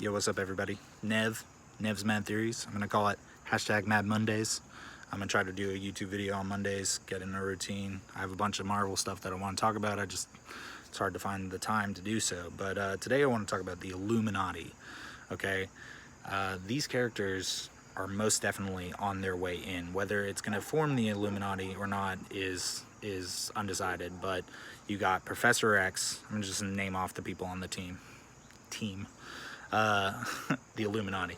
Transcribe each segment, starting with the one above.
Yo, what's up, everybody? Nev's Mad Theories. I'm gonna call it hashtag Mad Mondays. I'm gonna try to do a YouTube video on Mondays, get in a routine. I have a bunch of Marvel stuff that I want to talk about. It's hard to find the time to do so. But today I want to talk about the Illuminati. Okay, these characters are most definitely on their way in. Whether it's gonna form the Illuminati or not is undecided. But you got Professor X. I'm just gonna name off the people on the team. The Illuminati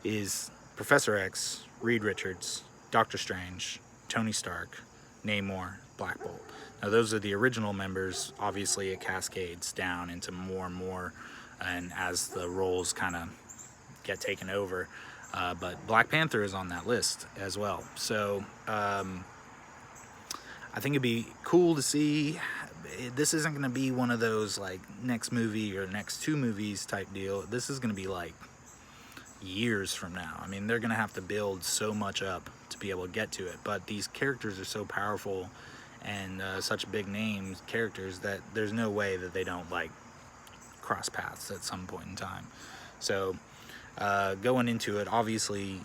is Professor X, Reed Richards, Doctor Strange, Tony Stark, Namor, Black Bolt. Now those are the original members. Obviously it cascades down into more and more, and as the roles kind of get taken over, but Black Panther is on that list as well. So I think it'd be cool to see. This isn't going to be one of those like next movie or next two movies type deal. This is going to be like years from now. I mean, they're going to have to build so much up to be able to get to it. But these characters are so powerful and such big names characters that there's no way that they don't like cross paths at some point in time. So going into it, obviously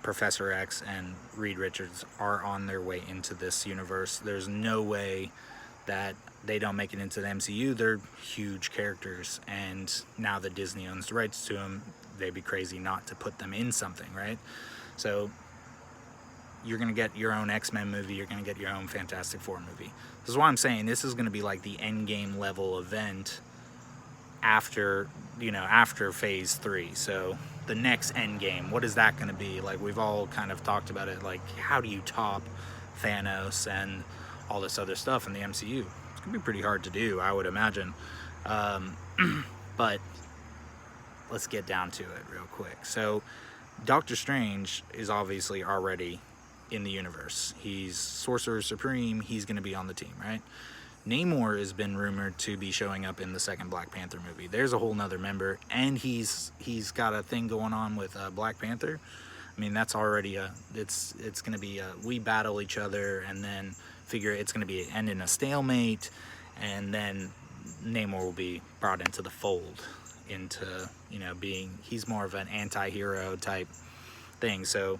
Professor X and Reed Richards are on their way into this universe. There's no way that they don't make it into the MCU. They're huge characters, and now that Disney owns the rights to them, they'd be crazy not to put them in something, right? So you're gonna get your own X-Men movie, you're gonna get your own Fantastic Four movie. This is why I'm saying this is gonna be like the Endgame level event after phase 3. So the next Endgame, what is that gonna be? Like, we've all kind of talked about it, like how do you top Thanos and all this other stuff in the MCU? It's gonna be pretty hard to do, I would imagine. But let's get down to it real quick. So Doctor Strange is obviously already in the universe. He's Sorcerer Supreme. He's gonna be on the team, right? Namor has been rumored to be showing up in the second Black Panther movie. There's a whole nother member, and he's got a thing going on with Black Panther. I mean, that's already it's gonna be we battle each other, and then figure it's gonna be end in a stalemate, and then Namor will be brought into the fold, into being, he's more of an anti-hero type thing. So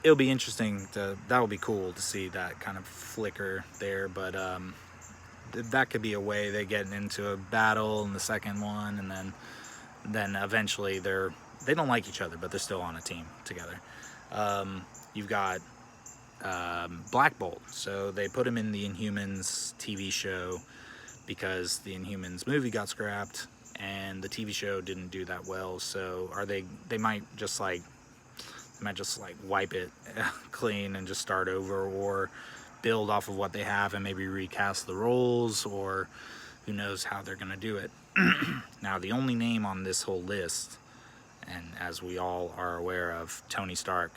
it'll be interesting that will be cool to see that kind of flicker there. But that could be a way they get into a battle in the second one, and then eventually they don't like each other, but they're still on a team together. You've got Black Bolt. So they put him in the Inhumans TV show because the Inhumans movie got scrapped and the TV show didn't do that well. So they might just like wipe it clean and just start over, or build off of what they have and maybe recast the roles, or who knows how they're gonna do it. Now, the only name on this whole list, and as we all are aware of, Tony Stark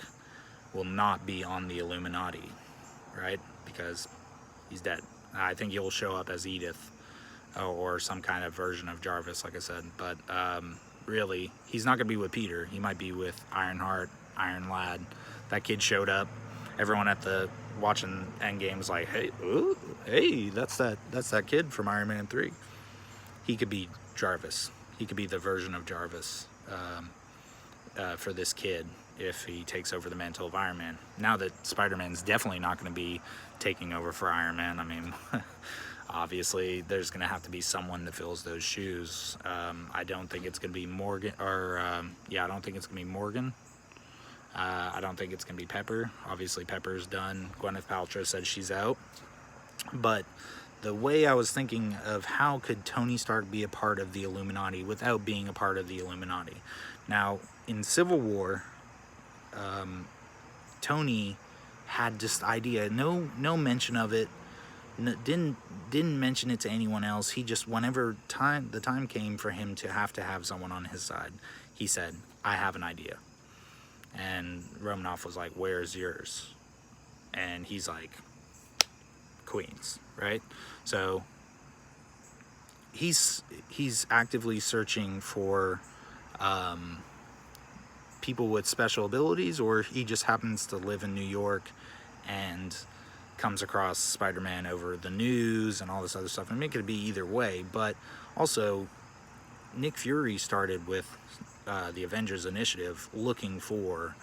will not be on the Illuminati, right? Because he's dead. I think he'll show up as Edith or some kind of version of Jarvis, like I said. But really, he's not going to be with Peter. He might be with Ironheart, Iron Lad. That kid showed up. Everyone at the watching Endgame was like, hey, ooh, hey, that's that kid from Iron Man 3. He could be Jarvis. He could be the version of Jarvis for this kid if he takes over the mantle of Iron Man. Now that Spider-Man's definitely not going to be taking over for Iron Man, I mean, obviously there's going to have to be someone that fills those shoes. I don't think it's going to be Morgan, or I don't think it's going to be Morgan. I don't think it's going to be Pepper. Obviously Pepper's done. Gwyneth Paltrow said she's out. But the way I was thinking of, how could Tony Stark be a part of the Illuminati without being a part of the Illuminati? Now, in Civil War, Tony had this idea, no mention of it, didn't mention it to anyone else. He just, whenever the time came for him to have someone on his side, he said, I have an idea. And Romanoff was like, where's yours? And he's like, Queens, right? So he's actively searching for people with special abilities, or he just happens to live in New York and comes across Spider-Man over the news and all this other stuff. I mean, it could be either way, but also Nick Fury started with the Avengers Initiative looking for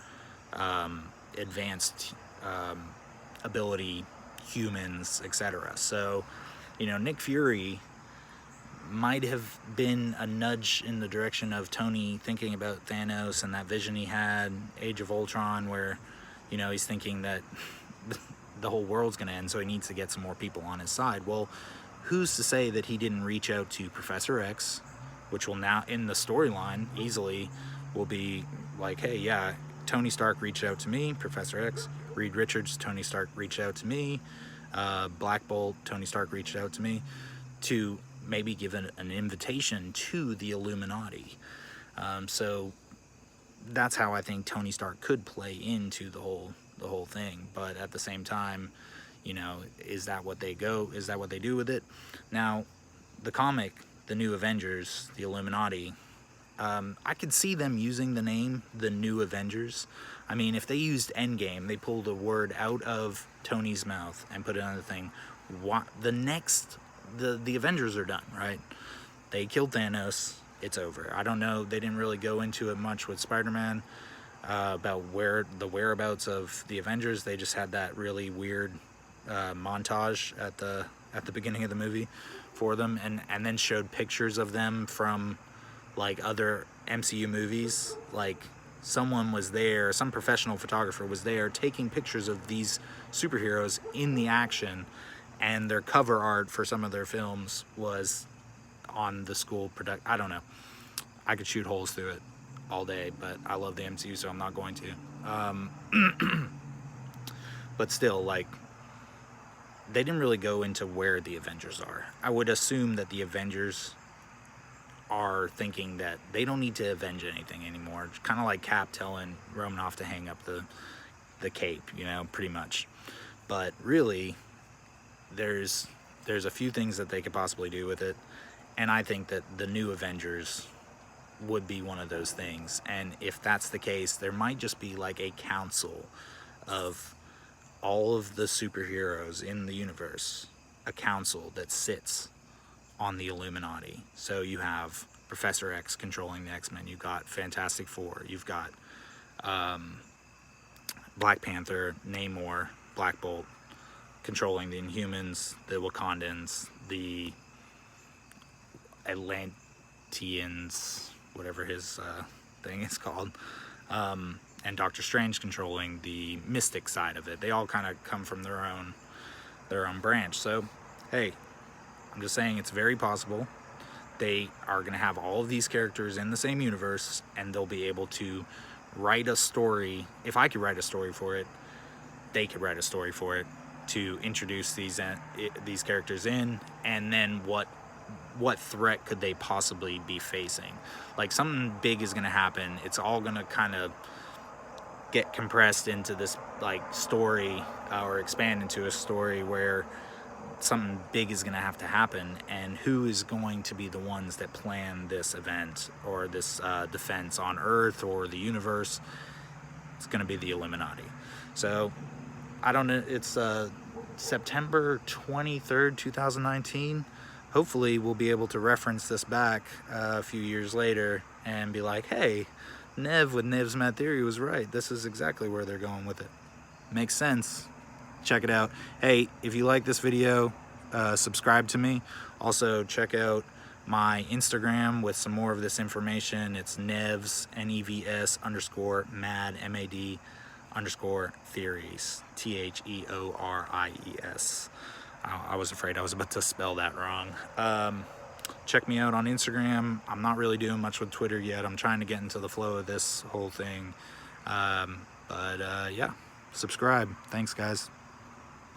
advanced ability humans, etc. So, you know, Nick Fury might have been a nudge in the direction of Tony thinking about Thanos and that vision he had, Age of Ultron, where, you know, he's thinking that the whole world's going to end, so he needs to get some more people on his side. Well, who's to say that he didn't reach out to Professor X, which will now, in the storyline, easily will be like, hey, yeah, Tony Stark reached out to me, Professor X, Reed Richards, Tony Stark reached out to me, Black Bolt, Tony Stark reached out to me, to maybe give an invitation to the Illuminati. So that's how I think Tony Stark could play into the whole thing. But at the same time, you know, is that what they do with it? Now, the comic, the New Avengers, the Illuminati, I could see them using the name the New Avengers. I mean, if they used Endgame, they pulled a word out of Tony's mouth and put it on the thing. The Avengers are done, right? They killed Thanos. It's over. I don't know. They didn't really go into it much with Spider-Man about the whereabouts of the Avengers. They just had that really weird montage at the beginning of the movie for them, and then showed pictures of them from like other MCU movies. Like someone was there, some professional photographer was there taking pictures of these superheroes in the action, and their cover art for some of their films was on the school product. I don't know. I could shoot holes through it all day, but I love the MCU, so I'm not going to. But still, like, they didn't really go into where the Avengers are. I would assume that the Avengers are thinking that they don't need to avenge anything anymore. It's kind of like Cap telling Romanoff to hang up the cape, you know, pretty much. But really, there's a few things that they could possibly do with it, and I think that the New Avengers would be one of those things. And if that's the case, there might just be like a council of all of the superheroes in the universe, a council that sits on the Illuminati. So you have Professor X controlling the X-Men, you've got Fantastic Four, you've got Black Panther, Namor, Black Bolt controlling the Inhumans, the Wakandans, the Atlanteans, whatever his thing is called, and Doctor Strange controlling the mystic side of it. They all kind of come from their own branch. So, hey, I'm just saying it's very possible they are going to have all of these characters in the same universe, and they'll be able to write a story. If I could write a story for it, they could write a story for it to introduce these characters in, and then what threat could they possibly be facing. Like, something big is going to happen. It's all going to kind of get compressed into this like story, or expand into a story where something big is going to have to happen, and who is going to be the ones that plan this event or this defense on Earth or the universe? It's going to be the Illuminati. So I don't know, it's September 23rd, 2019. Hopefully we'll be able to reference this back a few years later and be like, hey, Nev with Nev's Mad Theory was right. This is exactly where they're going with it. Makes sense. Check it out. Hey, if you like this video, subscribe to me. Also, check out my Instagram with some more of this information. It's Nevs, Nevs _mad, MAD _theories, THEORIES. I was afraid I was about to spell that wrong. Check me out on Instagram. I'm not really doing much with Twitter yet. I'm trying to get into the flow of this whole thing. Yeah, subscribe. Thanks, guys.